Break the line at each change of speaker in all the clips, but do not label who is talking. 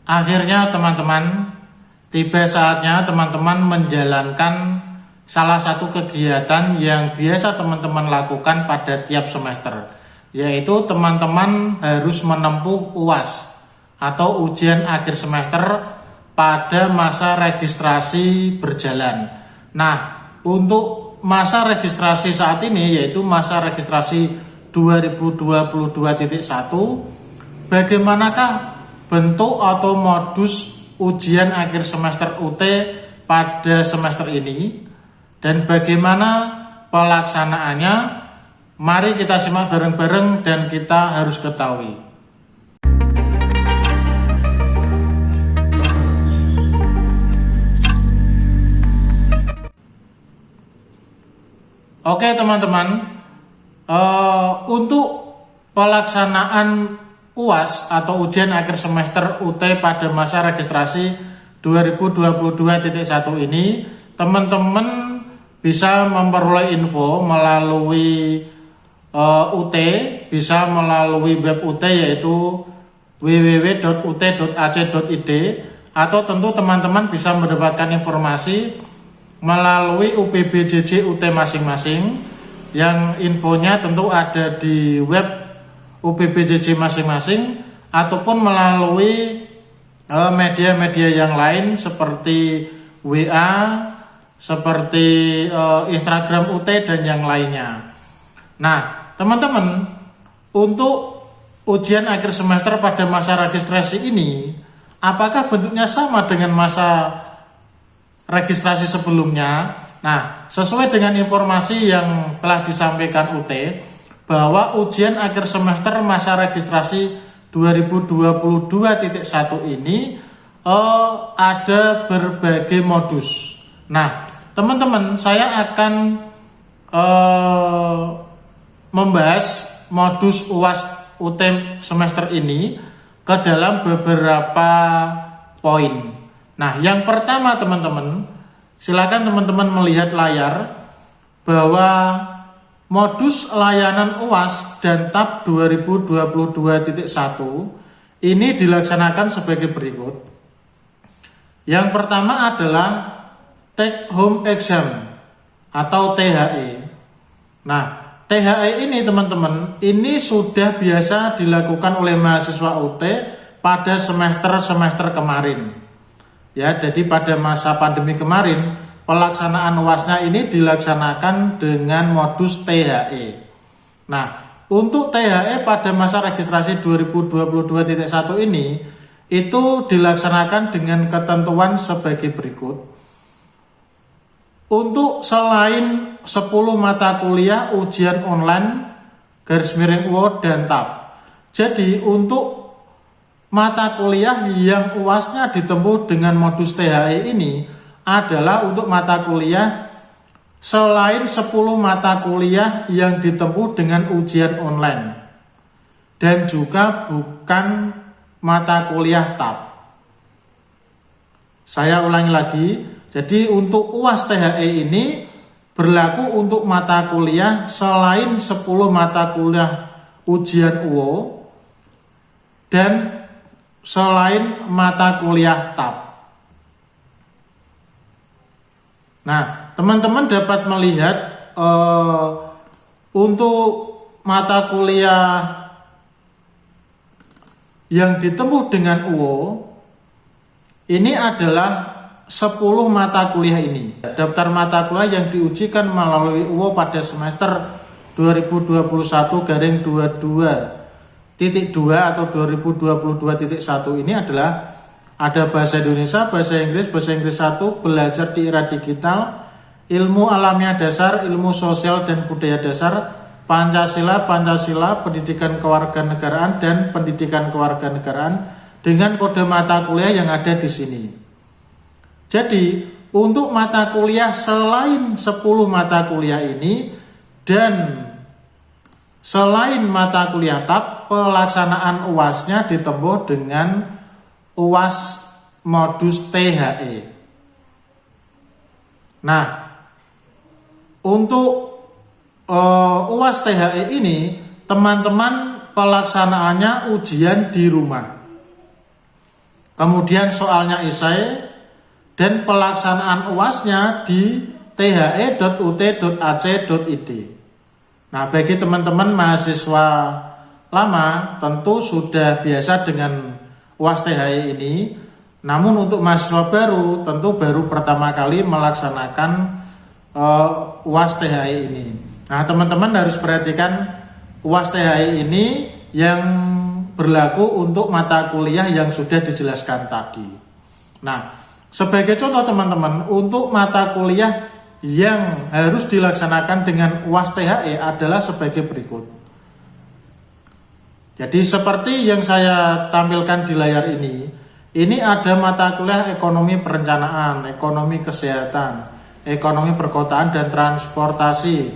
Akhirnya teman-teman, tiba saatnya teman-teman menjalankan salah satu kegiatan yang biasa teman-teman lakukan pada tiap semester, yaitu teman-teman harus menempuh UAS atau ujian akhir semester pada masa registrasi berjalan. Nah, untuk masa registrasi saat ini, yaitu masa registrasi 2022.1, bagaimanakah bentuk atau modus ujian akhir semester UT pada semester ini dan bagaimana pelaksanaannya? Mari kita simak bareng-bareng dan kita harus ketahui. Oke teman-teman, untuk pelaksanaan UAS atau ujian akhir semester UT pada masa registrasi 2022.1 ini, teman-teman bisa memperoleh info melalui UT, bisa melalui web UT yaitu www.ut.ac.id, atau tentu teman-teman bisa mendapatkan informasi melalui UPBJJ UT masing-masing, yang infonya tentu ada di web UPBJJ masing-masing ataupun melalui media-media yang lain seperti WA, seperti Instagram UT dan yang lainnya. Nah, teman-teman, untuk ujian akhir semester pada masa registrasi ini, apakah bentuknya sama dengan masa registrasi sebelumnya? Nah, sesuai dengan informasi yang telah disampaikan UT, bahwa ujian akhir semester masa registrasi 2022.1 ini ada berbagai modus. Nah, teman-teman, saya akan membahas modus UAS UT semester ini ke dalam beberapa poin. Nah, yang pertama teman-teman, silakan teman-teman melihat layar bahwa modus layanan UAS dan TAP 2022.1 ini dilaksanakan sebagai berikut. Yang pertama adalah take home exam atau THE. Nah, THE ini teman-teman, ini sudah biasa dilakukan oleh mahasiswa UT pada semester-semester kemarin. Ya, jadi pada masa pandemi kemarin pelaksanaan UASnya ini dilaksanakan dengan modus THE. Nah, untuk THE pada masa registrasi 2022.1 ini itu dilaksanakan dengan ketentuan sebagai berikut. Untuk selain 10 mata kuliah ujian online _UO dan TAP. Jadi untuk mata kuliah yang UASnya ditempuh dengan modus THE ini adalah untuk mata kuliah selain 10 mata kuliah yang ditempuh dengan ujian online dan juga bukan mata kuliah TAP. Saya ulangi lagi, jadi untuk UAS THE ini berlaku untuk mata kuliah selain 10 mata kuliah ujian UO dan selain mata kuliah TAP. Nah, teman-teman dapat melihat untuk mata kuliah yang ditempuh dengan UO ini adalah 10 mata kuliah ini. Daftar mata kuliah yang diujikan melalui UO pada semester 2021-22.2 atau 2022.1 ini adalah ada bahasa Indonesia, bahasa Inggris 1, belajar di era digital, ilmu alamiah dasar, ilmu sosial dan budaya dasar, Pancasila, pendidikan kewarganegaraan dan pendidikan kewarganegaraan dengan kode mata kuliah yang ada di sini. Jadi, untuk mata kuliah selain 10 mata kuliah ini dan selain mata kuliah TAP, pelaksanaan UASnya ditempuh dengan UAS modus THE. Nah, untuk UAS THE ini, teman-teman pelaksanaannya ujian di rumah. kemudian soalnya esai, dan pelaksanaan UASnya di the.ut.ac.id. Nah, bagi teman-teman mahasiswa lama tentu sudah biasa dengan UAS THE ini. Namun untuk mahasiswa baru tentu baru pertama kali melaksanakan UAS THE ini. Nah, teman-teman harus perhatikan UAS THE ini yang berlaku untuk mata kuliah yang sudah dijelaskan tadi. Nah, sebagai contoh teman-teman, untuk mata kuliah yang harus dilaksanakan dengan UAS THE adalah sebagai berikut. Jadi seperti yang saya tampilkan di layar ini ada mata kuliah ekonomi perencanaan, ekonomi kesehatan, ekonomi perkotaan dan transportasi,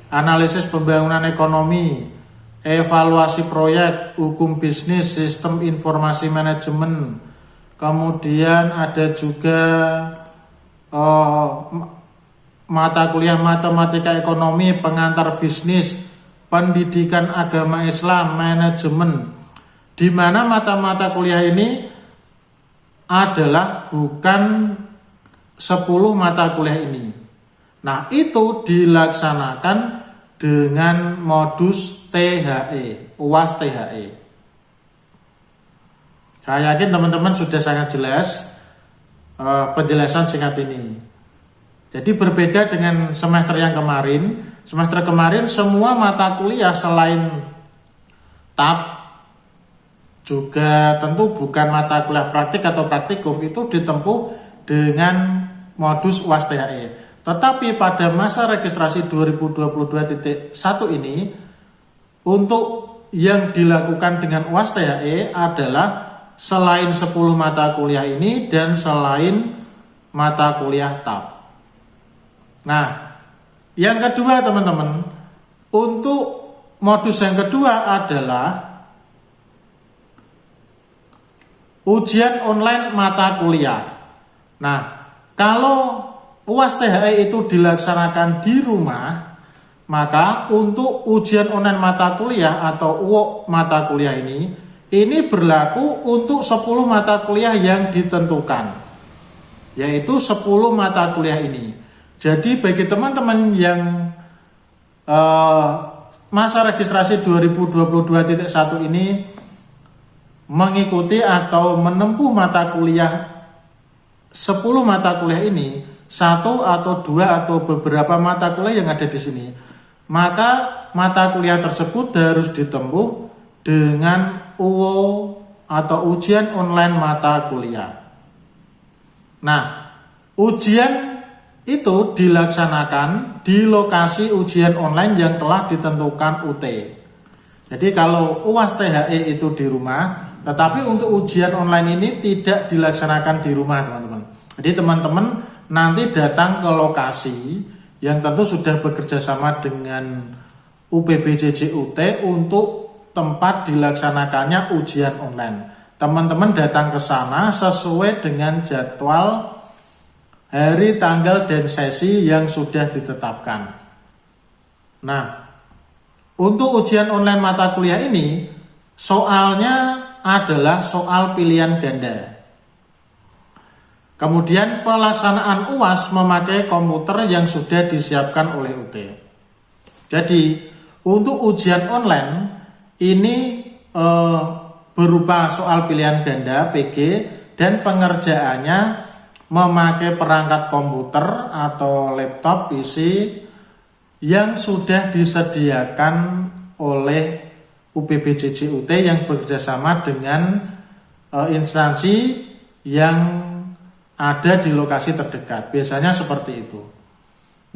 analisis pembangunan ekonomi, evaluasi proyek, hukum bisnis, sistem informasi manajemen. Kemudian ada juga mata kuliah matematika ekonomi, pengantar bisnis, pendidikan agama Islam, manajemen, di mana mata-mata kuliah ini adalah bukan 10 mata kuliah ini. Nah, itu dilaksanakan dengan modus THE, UAS THE. Saya yakin teman-teman sudah sangat jelas penjelasan singkat ini. Jadi berbeda dengan semester yang kemarin. Semester kemarin semua mata kuliah selain TAP juga tentu bukan mata kuliah praktik atau praktikum, itu ditempuh dengan modus UAS THE. Tetapi pada masa registrasi 2022.1 ini, untuk yang dilakukan dengan UAS THE adalah selain 10 mata kuliah ini dan selain mata kuliah TAP. Nah, yang kedua teman-teman, untuk modus yang kedua adalah ujian online mata kuliah. Nah, kalau UAS THE itu dilaksanakan di rumah, maka untuk ujian online mata kuliah atau UOK mata kuliah ini berlaku untuk 10 mata kuliah yang ditentukan, yaitu 10 mata kuliah ini. Jadi bagi teman-teman yang masa registrasi 2022.1 ini mengikuti atau menempuh mata kuliah 10 mata kuliah ini, 1 atau 2 atau beberapa mata kuliah yang ada di sini, maka mata kuliah tersebut harus ditempuh dengan UO atau ujian online mata kuliah. Nah, ujian itu dilaksanakan di lokasi ujian online yang telah ditentukan UT. Jadi kalau UAS THE itu di rumah, tetapi untuk ujian online ini tidak dilaksanakan di rumah teman-teman. Jadi teman-teman nanti datang ke lokasi yang tentu sudah bekerja sama dengan UPBJJ UT untuk tempat dilaksanakannya ujian online. Teman-teman datang ke sana sesuai dengan jadwal hari, tanggal, dan sesi yang sudah ditetapkan. Nah, untuk ujian online mata kuliah ini, soalnya adalah soal pilihan ganda. Kemudian pelaksanaan UAS memakai komputer yang sudah disiapkan oleh UT. Jadi, untuk ujian online ini berupa soal pilihan ganda PG dan pengerjaannya memakai perangkat komputer atau laptop PC yang sudah disediakan oleh UPBJJ UT yang bekerjasama dengan instansi yang ada di lokasi terdekat. Biasanya seperti itu.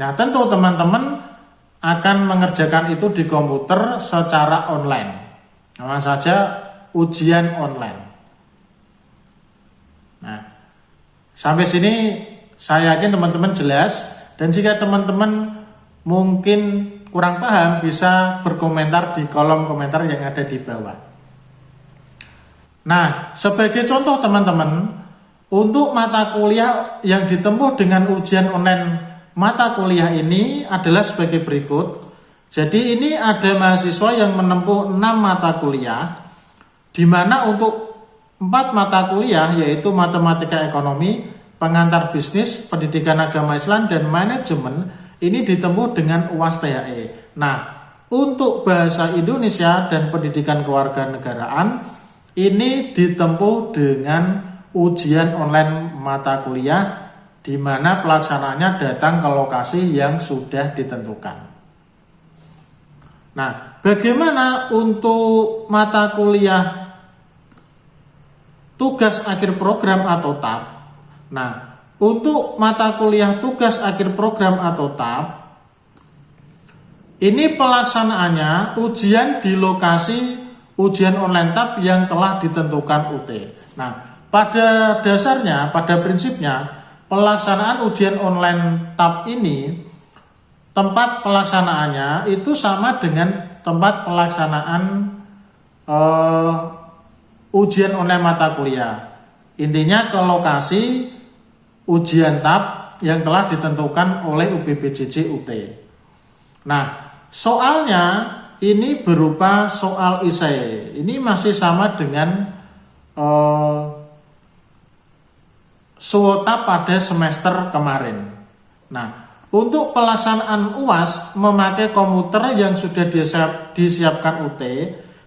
Nah, tentu teman-teman akan mengerjakan itu di komputer secara online. Nama saja ujian online. Nah, sampai sini saya yakin teman-teman jelas, dan jika teman-teman mungkin kurang paham bisa berkomentar di kolom komentar yang ada di bawah. Nah, sebagai contoh teman-teman, untuk mata kuliah yang ditempuh dengan ujian online mata kuliah ini adalah sebagai berikut. Jadi ini ada mahasiswa yang menempuh 6 mata kuliah, di mana untuk 4 mata kuliah yaitu matematika ekonomi, pengantar bisnis, pendidikan agama Islam, dan manajemen ini ditempuh dengan UAS THE. Nah, untuk bahasa Indonesia dan pendidikan kewarganegaraan ini ditempuh dengan ujian online mata kuliah di mana pelaksanaannya datang ke lokasi yang sudah ditentukan. Nah, bagaimana untuk mata kuliah tugas akhir program atau TAP? Nah, untuk mata kuliah tugas akhir program atau TAP, ini pelaksanaannya ujian di lokasi ujian online TAP yang telah ditentukan UT. Nah, pada dasarnya, pada prinsipnya, pelaksanaan ujian online TAP ini, tempat pelaksanaannya itu sama dengan tempat pelaksanaan ujian online mata kuliah. Intinya ke lokasi ujian TAP yang telah ditentukan oleh UBBJJ UT. Nah, soalnya ini berupa soal esai. Ini masih sama dengan SWOTA pada semester kemarin. Nah, untuk pelaksanaan UAS memakai komputer yang sudah disiapkan UT,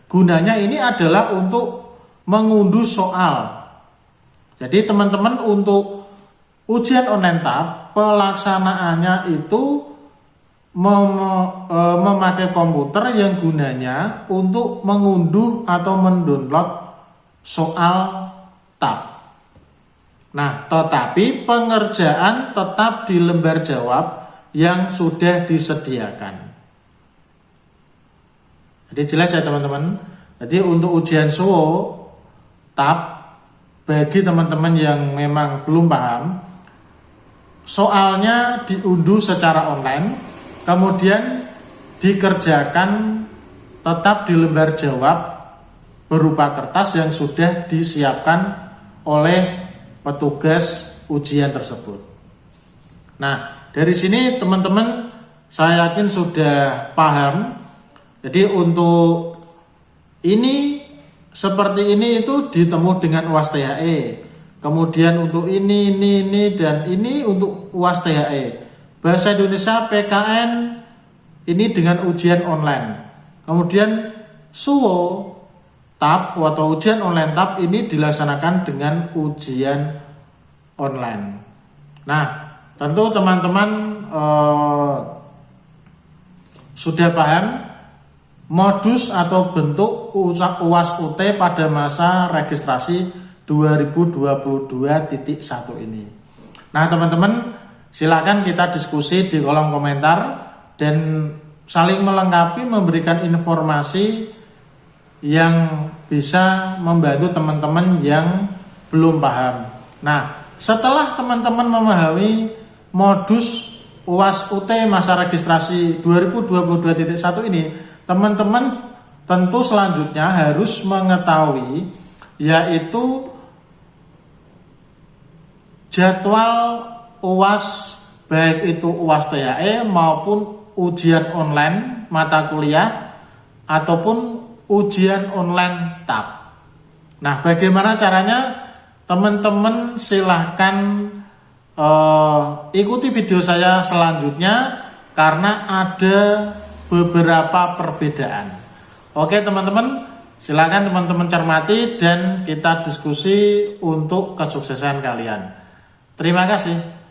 gunanya ini adalah untuk mengunduh soal. Jadi teman-teman untuk ujian online TAP pelaksanaannya itu memakai komputer yang gunanya untuk mengunduh atau mendownload soal TAP. Nah, tetapi pengerjaan tetap di lembar jawab yang sudah disediakan. Jadi jelas ya teman-teman. Jadi untuk ujian SWO TAP, bagi teman-teman yang memang belum paham, soalnya diunduh secara online, kemudian dikerjakan tetap di lembar jawab berupa kertas yang sudah disiapkan oleh petugas ujian tersebut. Nah, dari sini teman-teman saya yakin sudah paham. Jadi untuk ini seperti ini itu ditempuh dengan UAS THE. Kemudian untuk ini, dan ini untuk UAS THE. Bahasa Indonesia PKN ini dengan ujian online. Kemudian SWO TAP atau ujian online TAP ini dilaksanakan dengan ujian online. Nah, tentu teman-teman sudah paham modus atau bentuk UAS UT pada masa registrasi 2022.1 ini. Nah teman-teman, silakan kita diskusi di kolom komentar dan saling melengkapi, memberikan informasi yang bisa membantu teman-teman yang belum paham. Nah, setelah teman-teman memahami modus UAS UT masa registrasi 2022.1 ini, teman-teman tentu selanjutnya harus mengetahui yaitu jadwal UAS, baik itu UAS THE maupun ujian online mata kuliah ataupun ujian online TAP. Nah, bagaimana caranya? Teman-teman silahkan ikuti video saya selanjutnya karena ada beberapa perbedaan. Oke teman-teman, silakan teman-teman cermati dan kita diskusi untuk kesuksesan kalian. Terima kasih.